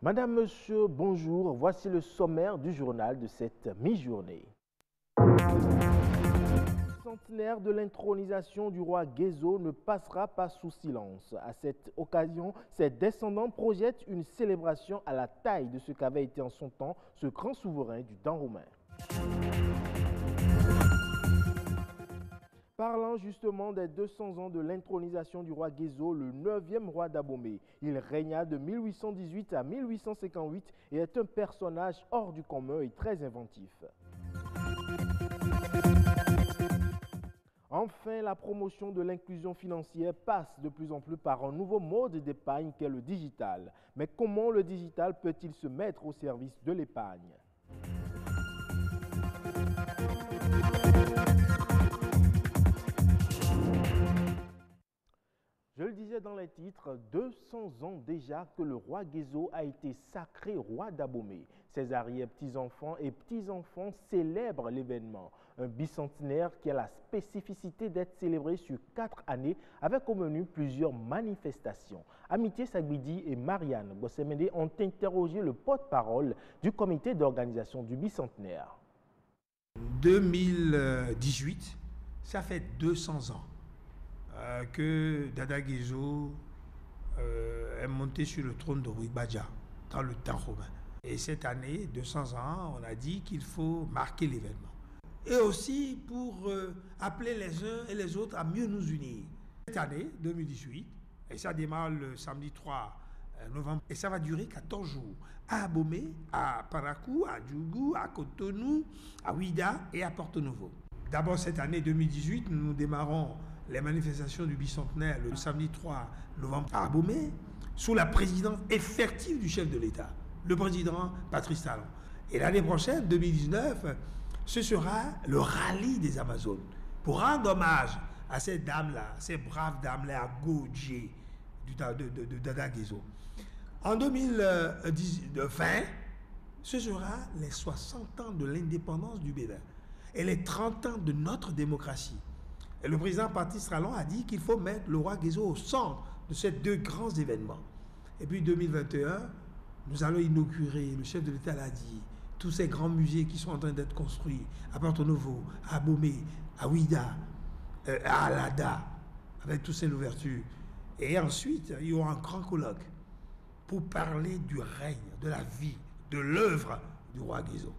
Madame, Monsieur, bonjour. Voici le sommaire du journal de cette mi-journée. Le centenaire de l'intronisation du roi Guézo ne passera pas sous silence. À cette occasion, ses descendants projettent une célébration à la taille de ce qu'avait été en son temps ce grand souverain du temps romain. Parlant justement des 200 ans de l'intronisation du roi Guézo, le 9e roi d'Abomey. Il régna de 1818 à 1858 et est un personnage hors du commun et très inventif. Enfin, la promotion de l'inclusion financière passe de plus en plus par un nouveau mode d'épargne qu'est le digital. Mais comment le digital peut-il se mettre au service de l'épargne ? Je le disais dans les titres, 200 ans déjà que le roi Guézo a été sacré roi d'Abomey. Ses arrière-petits-enfants et petits-enfants célèbrent l'événement. Un bicentenaire qui a la spécificité d'être célébré sur 4 années avec au menu plusieurs manifestations. Amitié Sagbidi et Marianne Bossemende ont interrogé le porte-parole du comité d'organisation du bicentenaire. 2018, ça fait 200 ans que Dada Guézo est monté sur le trône de Rui Badja dans le temps romain. Et cette année, 200 ans, on a dit qu'il faut marquer l'événement. Et aussi pour appeler les uns et les autres à mieux nous unir. Cette année, 2018, et ça démarre le samedi 3 novembre, et ça va durer 14 jours, à Abomey, à Parakou, à Djougou, à Cotonou, à Ouida et à Porto Novo. D'abord, cette année 2018, nous démarrons les manifestations du bicentenaire le samedi 3 novembre à Abomey, sous la présidence effective du chef de l'État, le président Patrice Talon. Et l'année prochaine, 2019, ce sera le rallye des Amazones, pour rendre hommage à ces dames-là, ces braves dames-là, à Godje, de Dada Guézo. En 2020, ce sera les 60 ans de l'indépendance du Bénin et les 30 ans de notre démocratie. Et le président Patrice Talon a dit qu'il faut mettre le roi Guézo au centre de ces deux grands événements. Et puis 2021, nous allons inaugurer, le chef de l'État l'a dit, tous ces grands musées qui sont en train d'être construits à Porto Novo, à Abomey, à Ouida, à Alada, avec toutes ces ouvertures. Et ensuite, il y aura un grand colloque pour parler du règne, de la vie, de l'œuvre du roi Guézo.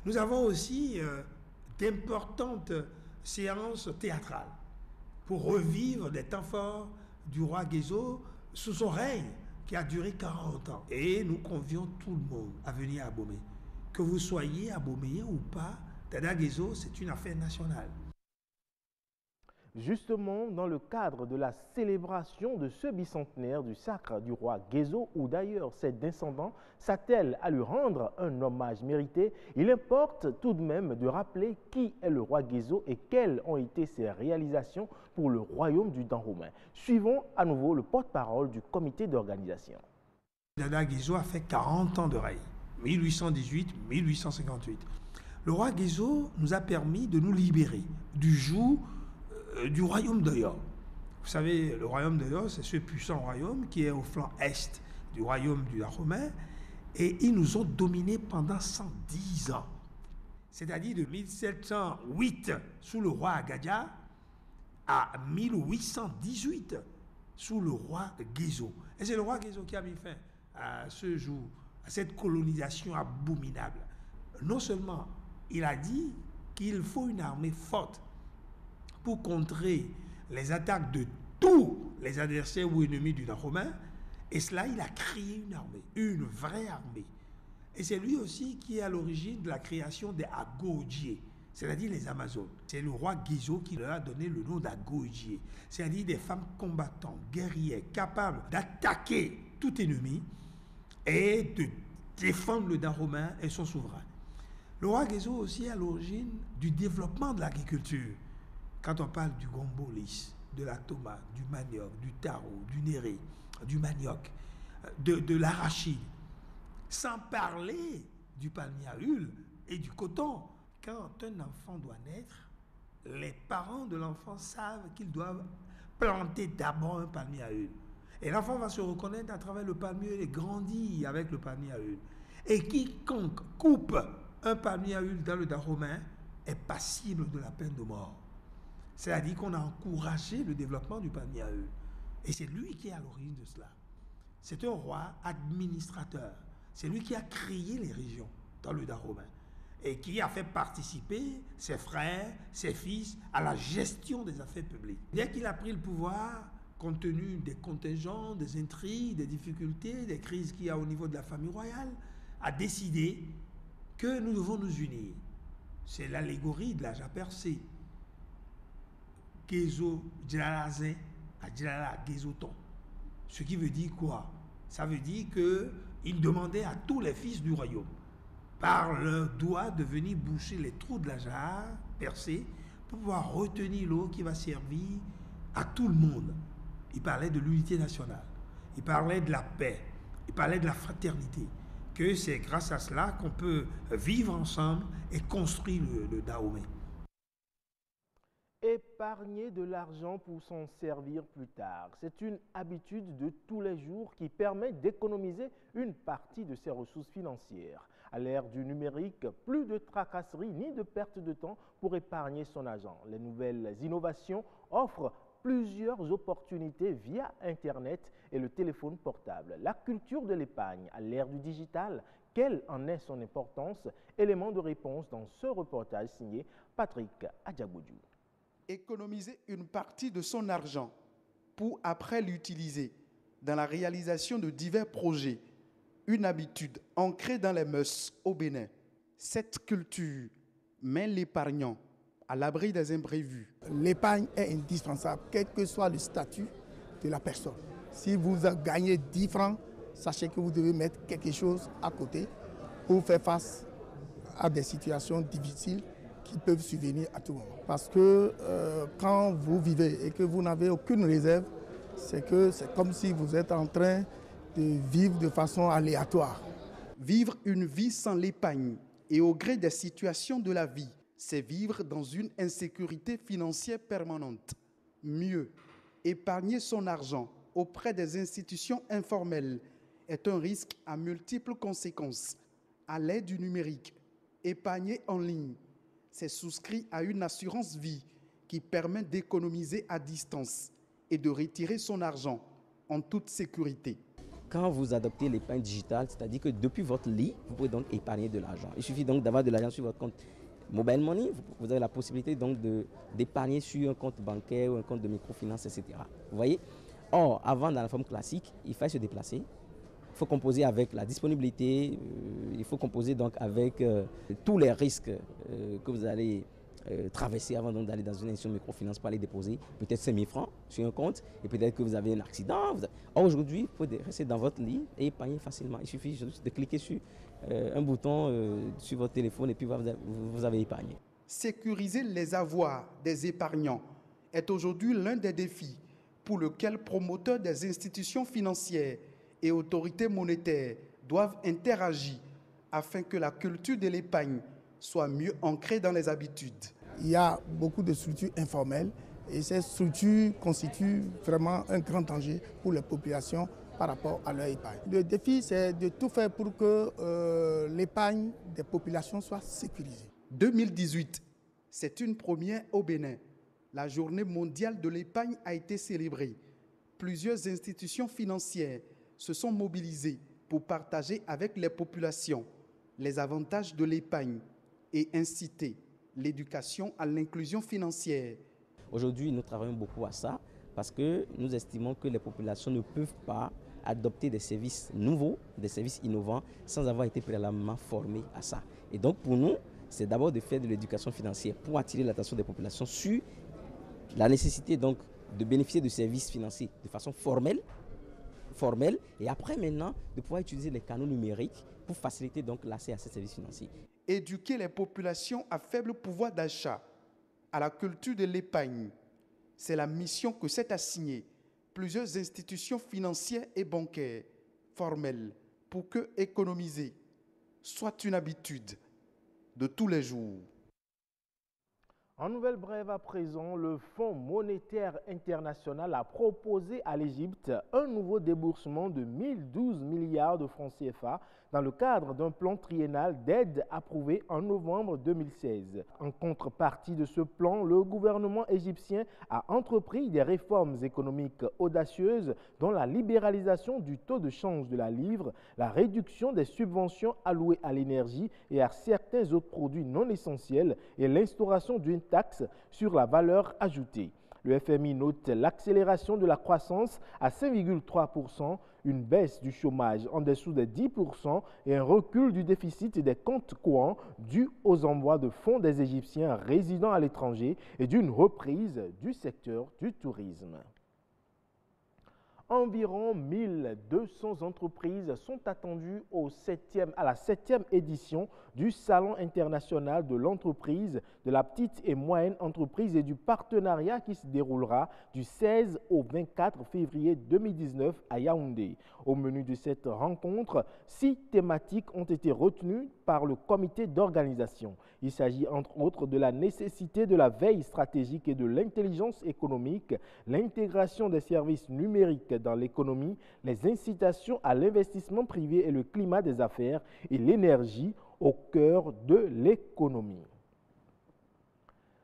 Nous avons aussi d'importantes séances théâtrales pour revivre des temps forts du roi Guézo sous son règne qui a duré 40 ans. Et nous convions tout le monde à venir à Abomey. Que vous soyez aboméen ou pas, Dada Guézo, c'est une affaire nationale. Justement, dans le cadre de la célébration de ce bicentenaire du sacre du roi Guézo, où d'ailleurs ses descendants s'attellent à lui rendre un hommage mérité, il importe tout de même de rappeler qui est le roi Guézo et quelles ont été ses réalisations pour le royaume du temps romain. Suivons à nouveau le porte-parole du comité d'organisation. Dada Guézo a fait 40 ans de règne, 1818-1858. Le roi Guézo nous a permis de nous libérer du joug du royaume d'Oyo. Vous savez, le royaume d'Oyo, c'est ce puissant royaume qui est au flanc est du royaume du temps romain, et ils nous ont dominés pendant 110 ans. C'est-à-dire de 1708 sous le roi Agadia à 1818 sous le roi Guézo. Et c'est le roi Guézo qui a mis fin à ce jour, à cette colonisation abominable. Non seulement il a dit qu'il faut une armée forte pour contrer les attaques de tous les adversaires ou ennemis du temps romain, et cela, il a créé une armée, une vraie armée. Et c'est lui aussi qui est à l'origine de la création des Agodje, c'est-à-dire les Amazones. C'est le roi Guézo qui leur a donné le nom d'Agodje, c'est-à-dire des femmes combattantes, guerrières, capables d'attaquer tout ennemi et de défendre le temps romain et son souverain. Le roi Guézo aussi est à l'origine du développement de l'agriculture. Quand on parle du gombo lisse, de la tomate, du manioc, du taro, du néré, du manioc, de l'arachide, sans parler du palmier à huile et du coton. Quand un enfant doit naître, les parents de l'enfant savent qu'ils doivent planter d'abord un palmier à huile. Et l'enfant va se reconnaître à travers le palmier et grandir avec le palmier à huile. Et quiconque coupe un palmier à huile dans le Dahomey est passible de la peine de mort. C'est-à-dire qu'on a encouragé le développement du palmier à huile. Et c'est lui qui est à l'origine de cela. C'est un roi administrateur. C'est lui qui a créé les régions dans le Dahomey et qui a fait participer ses frères, ses fils à la gestion des affaires publiques. Dès qu'il a pris le pouvoir, compte tenu des contingents, des intrigues, des difficultés, des crises qu'il y a au niveau de la famille royale, a décidé que nous devons nous unir. C'est l'allégorie de l'âge percé. Gezo Djarazin à Djara Gezoton. Ce qui veut dire quoi? Ça veut dire qu'il demandait à tous les fils du royaume, par leur doigt, de venir boucher les trous de la jarre percée pour pouvoir retenir l'eau qui va servir à tout le monde. Il parlait de l'unité nationale, il parlait de la paix, il parlait de la fraternité, que c'est grâce à cela qu'on peut vivre ensemble et construire le Dahomey. Épargner de l'argent pour s'en servir plus tard, c'est une habitude de tous les jours qui permet d'économiser une partie de ses ressources financières. À l'ère du numérique, plus de tracasseries ni de perte de temps pour épargner son argent. Les nouvelles innovations offrent plusieurs opportunités via Internet et le téléphone portable. La culture de l'épargne à l'ère du digital, quelle en est son importance? Élément de réponse dans ce reportage signé Patrick Adjagoudou. Économiser une partie de son argent pour après l'utiliser dans la réalisation de divers projets, une habitude ancrée dans les mœurs au Bénin. Cette culture met l'épargnant à l'abri des imprévus. L'épargne est indispensable, quel que soit le statut de la personne. Si vous gagnez 10 francs, sachez que vous devez mettre quelque chose à côté pour faire face à des situations difficiles qui peuvent survenir à tout moment. Parce que quand vous vivez et que vous n'avez aucune réserve, c'est comme si vous êtes en train de vivre de façon aléatoire. Vivre une vie sans l'épargne et au gré des situations de la vie, c'est vivre dans une insécurité financière permanente. Mieux, épargner son argent auprès des institutions informelles est un risque à multiples conséquences. À l'aide du numérique, épargner en ligne, c'est souscrit à une assurance vie qui permet d'économiser à distance et de retirer son argent en toute sécurité. Quand vous adoptez l'épargne digitale, c'est-à-dire que depuis votre lit, vous pouvez donc épargner de l'argent. Il suffit donc d'avoir de l'argent sur votre compte Mobile Money. Vous avez la possibilité donc d'épargner sur un compte bancaire ou un compte de microfinance, etc. Vous voyez? Or, avant, dans la forme classique, il fallait se déplacer. Il faut composer avec la disponibilité, il faut composer donc avec tous les risques que vous allez traverser avant d'aller dans une institution de microfinance pour aller déposer peut-être 5 000 francs sur un compte et peut-être que vous avez un accident. Or, aujourd'hui, il faut rester dans votre lit et épargner facilement. Il suffit juste de cliquer sur un bouton sur votre téléphone et puis vous avez épargné. Sécuriser les avoirs des épargnants est aujourd'hui l'un des défis pour lequel promoteurs des institutions financières et autorités monétaires doivent interagir afin que la culture de l'épargne soit mieux ancrée dans les habitudes. Il y a beaucoup de structures informelles et ces structures constituent vraiment un grand danger pour les populations par rapport à leur épargne. Le défi, c'est de tout faire pour que l'épargne des populations soit sécurisée. 2018, c'est une première au Bénin. La journée mondiale de l'épargne a été célébrée. Plusieurs institutions financières se sont mobilisées pour partager avec les populations les avantages de l'épargne et inciter l'éducation à l'inclusion financière. Aujourd'hui, nous travaillons beaucoup à ça parce que nous estimons que les populations ne peuvent pas adopter des services nouveaux, des services innovants, sans avoir été préalablement formés à ça. Et donc, pour nous, c'est d'abord de faire de l'éducation financière pour attirer l'attention des populations sur la nécessité donc de bénéficier de services financiers de façon formelle, et après maintenant de pouvoir utiliser les canaux numériques pour faciliter donc l'accès à ces services financiers. Éduquer les populations à faible pouvoir d'achat à la culture de l'épargne, c'est la mission que s'est assignée plusieurs institutions financières et bancaires formelles pour que économiser soit une habitude de tous les jours. En nouvelle brève à présent, le Fonds monétaire international a proposé à l'Égypte un nouveau déboursement de 1012 milliards de francs CFA dans le cadre d'un plan triennal d'aide approuvé en novembre 2016. En contrepartie de ce plan, le gouvernement égyptien a entrepris des réformes économiques audacieuses dont la libéralisation du taux de change de la livre, la réduction des subventions allouées à l'énergie et à certains autres produits non essentiels et l'instauration d'une taxe sur la valeur ajoutée. Le FMI note l'accélération de la croissance à 5,3%, une baisse du chômage en dessous des 10% et un recul du déficit des comptes courants dû aux envois de fonds des Égyptiens résidant à l'étranger et d'une reprise du secteur du tourisme. Environ 1200 entreprises sont attendues à la 7e édition du Salon international de l'entreprise, de la petite et moyenne entreprise et du partenariat qui se déroulera du 16 au 24 février 2019 à Yaoundé. Au menu de cette rencontre, 6 thématiques ont été retenues par le comité d'organisation. Il s'agit entre autres de la nécessité de la veille stratégique et de l'intelligence économique, l'intégration des services numériques dans l'économie, les incitations à l'investissement privé et le climat des affaires et l'énergie au cœur de l'économie.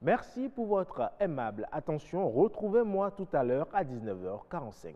Merci pour votre aimable attention. Retrouvez-moi tout à l'heure à 19h45.